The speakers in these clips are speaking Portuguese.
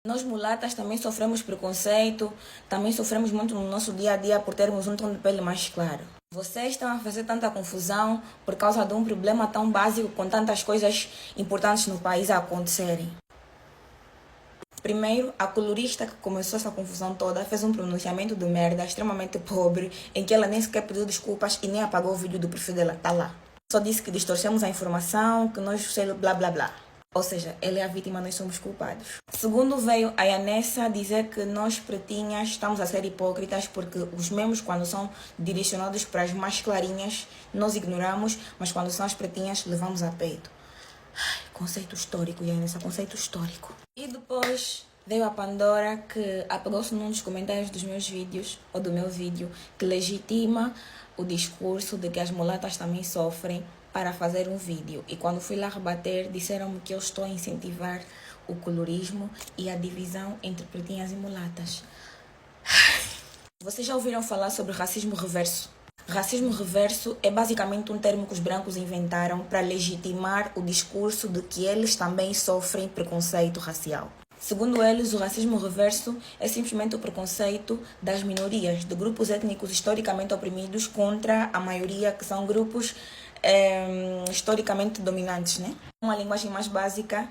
Nós mulatas também sofremos preconceito, também sofremos muito no nosso dia a dia por termos um tom de pele mais claro. Vocês estão a fazer tanta confusão por causa de um problema tão básico com tantas coisas importantes no país a acontecerem. Primeiro, a colorista que começou essa confusão toda fez um pronunciamento de merda extremamente pobre, em que ela nem sequer pediu desculpas e nem apagou o vídeo do perfil dela. Tá lá. Só disse que distorcemos a informação, que nós sei blá blá blá. Ou seja, ela é a vítima, nós somos culpados. Segundo, veio a Yanessa dizer que nós pretinhas estamos a ser hipócritas porque os memes, quando são direcionados para as mais clarinhas, nós ignoramos, mas quando são as pretinhas, levamos a peito. Ai, conceito histórico, Yanessa, conceito histórico. E depois veio a Pandora, que apagou-se num dos comentários dos meus vídeos, ou do meu vídeo, que legitima o discurso de que as mulatas também sofrem para fazer um vídeo. E quando fui lá rebater, disseram-me que eu estou a incentivar o colorismo e a divisão entre pretinhas e mulatas. Vocês já ouviram falar sobre racismo reverso? Racismo reverso é basicamente um termo que os brancos inventaram para legitimar o discurso de que eles também sofrem preconceito racial. Segundo eles, o racismo reverso é simplesmente o preconceito das minorias, de grupos étnicos historicamente oprimidos contra a maioria, que são grupos historicamente dominantes, né? Uma linguagem mais básica,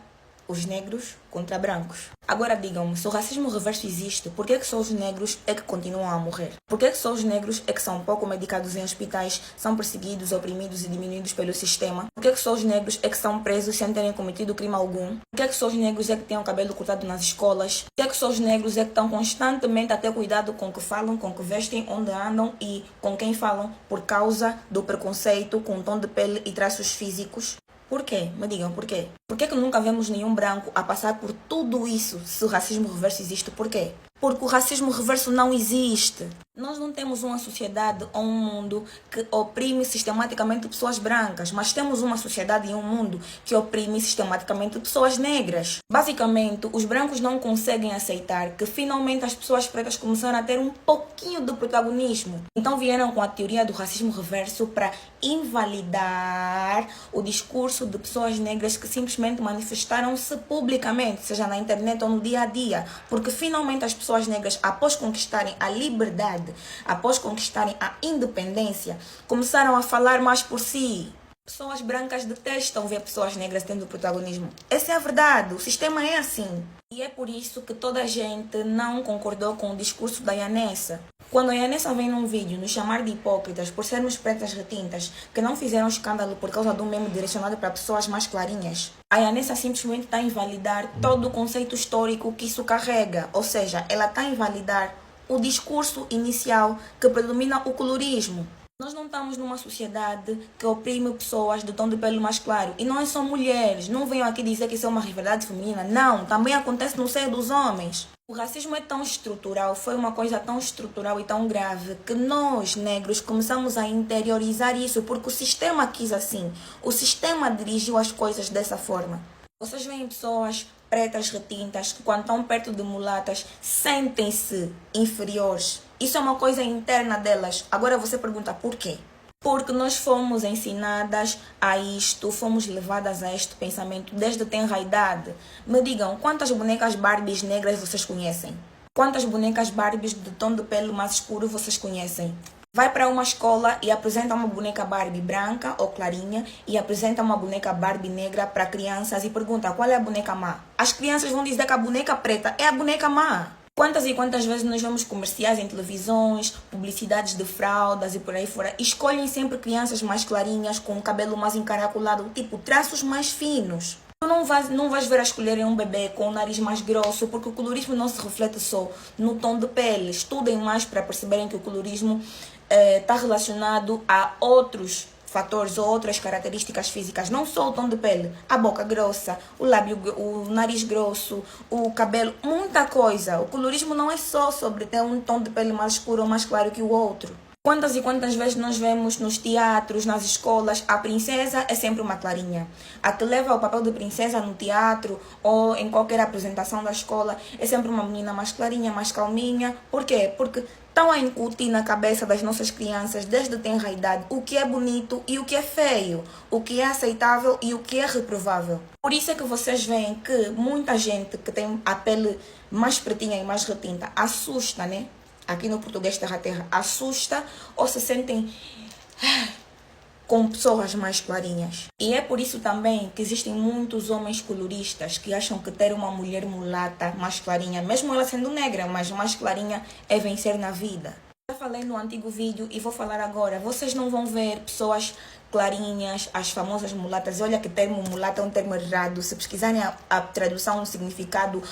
os negros contra brancos. Agora digam-me, se o racismo reverso existe, por que só os negros é que continuam a morrer? Por que só os negros é que são pouco medicados em hospitais, são perseguidos, oprimidos e diminuídos pelo sistema? Por que só os negros é que são presos sem terem cometido crime algum? Por que só os negros é que têm o cabelo cortado nas escolas? Por que só os negros é que estão constantemente a ter cuidado com o que falam, com o que vestem, onde andam e com quem falam por causa do preconceito com tom de pele e traços físicos? Por quê? Me digam, por quê? Por que nunca vemos nenhum branco a passar por tudo isso se o racismo reverso existe? Por quê? Porque o racismo reverso não existe. Nós não temos uma sociedade ou um mundo que oprime sistematicamente pessoas brancas, mas temos uma sociedade e um mundo que oprime sistematicamente pessoas negras. Basicamente, os brancos não conseguem aceitar que finalmente as pessoas pretas começaram a ter um pouquinho de protagonismo. Então vieram com a teoria do racismo reverso para invalidar o discurso de pessoas negras que simplesmente manifestaram-se publicamente, seja na internet ou no dia a dia, porque finalmente as pessoas negras, após conquistarem a liberdade, após conquistarem a independência, começaram a falar mais por si. Pessoas brancas detestam ver pessoas negras tendo protagonismo. Essa é a verdade, o sistema é assim. E é por isso que toda a gente não concordou com o discurso da Yanessa. Quando a Yanessa vem num vídeo nos chamar de hipócritas por sermos pretas retintas que não fizeram escândalo por causa de um meme direcionado para pessoas mais clarinhas, a Yanessa simplesmente está a invalidar todo o conceito histórico que isso carrega. Ou seja, ela está a invalidar o discurso inicial que predomina o colorismo. Nós não estamos numa sociedade que oprime pessoas de tom de pele mais claro. E não são mulheres. Não venham aqui dizer que isso é uma rivalidade feminina. Não, também acontece no seio dos homens. O racismo é tão estrutural, foi uma coisa tão estrutural e tão grave que nós, negros, começamos a interiorizar isso porque o sistema quis assim. O sistema dirigiu as coisas dessa forma. Vocês veem pessoas pretas retintas que quando estão perto de mulatas sentem-se inferiores. Isso é uma coisa interna delas. Agora você pergunta por quê? Porque nós fomos ensinadas a isto, fomos levadas a este pensamento desde tenra idade. Me digam, quantas bonecas Barbies negras vocês conhecem? Quantas bonecas Barbies de tom de pele mais escuro vocês conhecem? Vai para uma escola e apresenta uma boneca Barbie branca ou clarinha e apresenta uma boneca Barbie negra para crianças e pergunta qual é a boneca má. As crianças vão dizer que a boneca preta é a boneca má. Quantas e quantas vezes nós vemos comerciais em televisões, publicidades de fraldas e por aí fora, escolhem sempre crianças mais clarinhas, com o cabelo mais encaracolado, tipo traços mais finos. Tu não vais ver a escolherem um bebê com o nariz mais grosso, porque o colorismo não se reflete só no tom de pele. Estudem mais para perceberem que o colorismo está relacionado a outros fatores ou outras características físicas, não só o tom de pele, a boca grossa, o lábio, o nariz grosso, o cabelo, muita coisa. O colorismo não é só sobre ter um tom de pele mais escuro ou mais claro que o outro. Quantas e quantas vezes nós vemos nos teatros, nas escolas, a princesa é sempre uma clarinha. A que leva o papel de princesa no teatro ou em qualquer apresentação da escola é sempre uma menina mais clarinha, mais calminha. Por quê? Porque estão a incutir na cabeça das nossas crianças desde tenra idade o que é bonito e o que é feio, o que é aceitável e o que é reprovável. Por isso é que vocês veem que muita gente que tem a pele mais pretinha e mais retinta assusta, né? Aqui no português terra-terra, assusta ou se sentem com pessoas mais clarinhas. E é por isso também que existem muitos homens coloristas que acham que ter uma mulher mulata mais clarinha, mesmo ela sendo negra, mas mais clarinha, é vencer na vida. Já falei no antigo vídeo e vou falar agora. Vocês não vão ver pessoas clarinhas, as famosas mulatas. Olha que termo mulata é um termo errado. Se pesquisarem a tradução, o significado,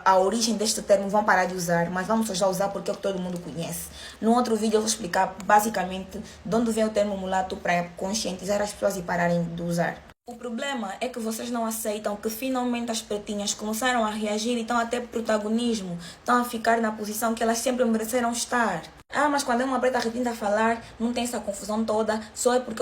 a origem deste termo, vão parar de usar. Mas vamos já usar porque é o que todo mundo conhece. No outro vídeo eu vou explicar basicamente de onde vem o termo mulato para conscientizar as pessoas e pararem de usar. O problema é que vocês não aceitam que finalmente as pretinhas começaram a reagir e estão a ter protagonismo, estão a ficar na posição que elas sempre mereceram estar. Ah, mas quando é uma preta retinta a falar, não tem essa confusão toda, só é porque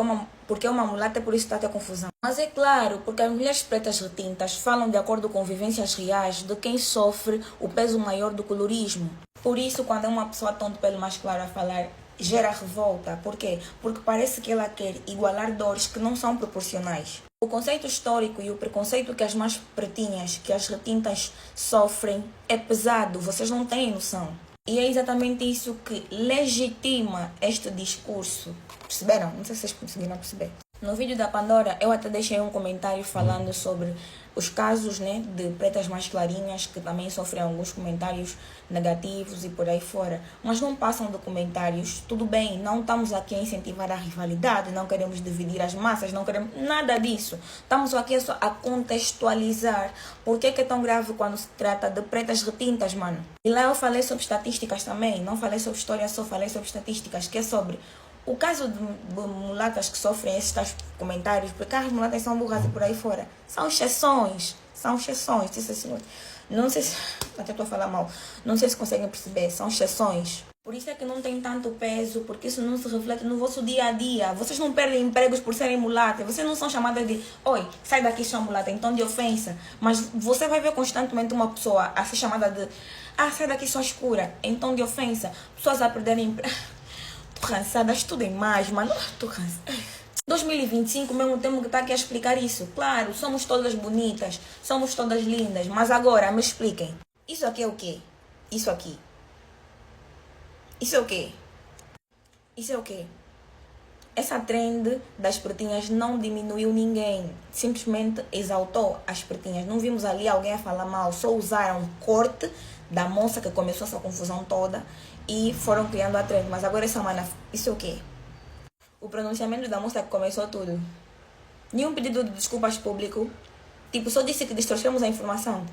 é uma mulata, é por isso que está a ter confusão. Mas é claro, porque as mulheres pretas retintas falam de acordo com vivências reais de quem sofre o peso maior do colorismo. Por isso, quando é uma pessoa tom de pele mais claro a falar, gera revolta. Por quê? Porque parece que ela quer igualar dores que não são proporcionais. O conceito histórico e o preconceito que as mais pretinhas, que as retintas sofrem é pesado, vocês não têm noção. E é exatamente isso que legitima este discurso. Perceberam? Não sei se vocês conseguiram perceber. No vídeo da Pandora, eu até deixei um comentário falando sobre os casos, né, de pretas mais clarinhas que também sofrem alguns comentários negativos e por aí fora. Mas não passam de comentários. Tudo bem, não estamos aqui a incentivar a rivalidade, não queremos dividir as massas, não queremos nada disso. Estamos aqui só a contextualizar por que é tão grave quando se trata de pretas retintas, mano. E lá eu falei sobre estatísticas também, não falei sobre história, só falei sobre estatísticas, que é sobre o caso de mulatas que sofrem esses tais comentários, porque as mulatas são burras e por aí fora. São exceções. Não sei se... Até estou a falar mal. Não sei se conseguem perceber. São exceções. Por isso é que não tem tanto peso, porque isso não se reflete no vosso dia a dia. Vocês não perdem empregos por serem mulatas. Vocês não são chamadas de, oi, sai daqui, sua mulata, em tom de ofensa. Mas você vai ver constantemente uma pessoa a ser chamada de, sai daqui, sua escura, em tom de ofensa. Pessoas a perderem emprego. Tô cansada, estudem mais, mano. Tô cansada. 2025 mesmo temos que estar aqui a explicar isso. Claro, somos todas bonitas, somos todas lindas, mas agora me expliquem. Isso aqui é o quê? Isso aqui. Isso é o quê? Isso é o quê? Essa trend das pretinhas não diminuiu ninguém. Simplesmente exaltou as pretinhas. Não vimos ali alguém a falar mal. Só usaram um corte da moça que começou essa confusão toda e foram criando a trend. Mas agora essa mana, isso é o quê? O pronunciamento da moça que começou tudo. Nenhum pedido de desculpas público. Tipo, só disse que distorcemos a informação.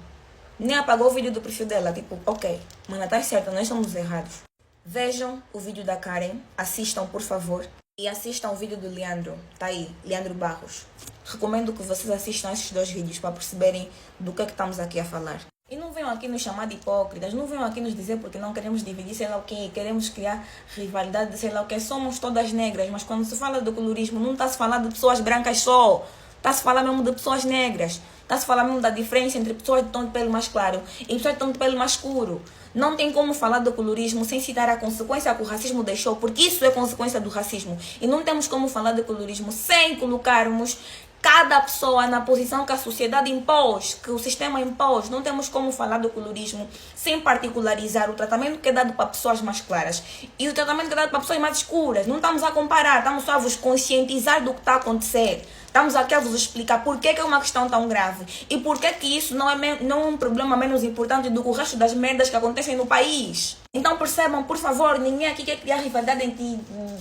Nem apagou o vídeo do perfil dela. Tipo, ok, mana, tá certo, nós somos errados. Vejam o vídeo da Karen. Assistam, por favor. E assistam o vídeo do Leandro. Tá aí, Leandro Barros. Recomendo que vocês assistam esses dois vídeos para perceberem do que estamos aqui a falar. E não venham aqui nos chamar de hipócritas, não venham aqui nos dizer porque não queremos dividir sei lá o quê, queremos criar rivalidade de sei lá o quê. Somos todas negras, mas quando se fala do colorismo não está se falando de pessoas brancas só. Está se falando mesmo de pessoas negras. Está se falando mesmo da diferença entre pessoas de tom de pele mais claro e pessoas de tom de pele mais escuro. Não tem como falar do colorismo sem citar a consequência que o racismo deixou, porque isso é consequência do racismo. E não temos como falar do colorismo sem colocarmos cada pessoa na posição que a sociedade impôs, que o sistema impôs. Não temos como falar do colorismo sem particularizar o tratamento que é dado para pessoas mais claras e o tratamento que é dado para pessoas mais escuras. Não estamos a comparar, estamos só a vos conscientizar do que está a acontecer. Estamos aqui a vos explicar por que é uma questão tão grave e por que isso não é um problema menos importante do que o resto das merdas que acontecem no país. Então percebam, por favor, ninguém aqui quer criar rivalidade entre...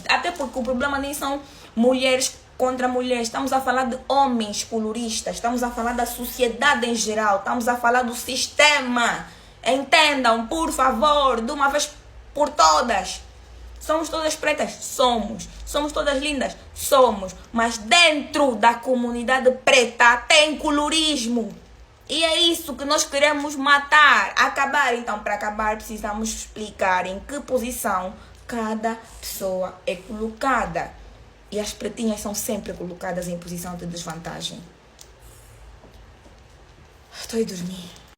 Até porque o problema nem são mulheres contra mulheres. Estamos a falar de homens coloristas. Estamos a falar da sociedade em geral. Estamos a falar do sistema. Entendam, por favor, de uma vez por todas. Somos todas pretas? Somos. Somos todas lindas? Somos. Mas dentro da comunidade preta tem colorismo. E é isso que nós queremos matar, acabar. Então, para acabar, precisamos explicar em que posição cada pessoa é colocada. E as pretinhas são sempre colocadas em posição de desvantagem. Estou a dormir.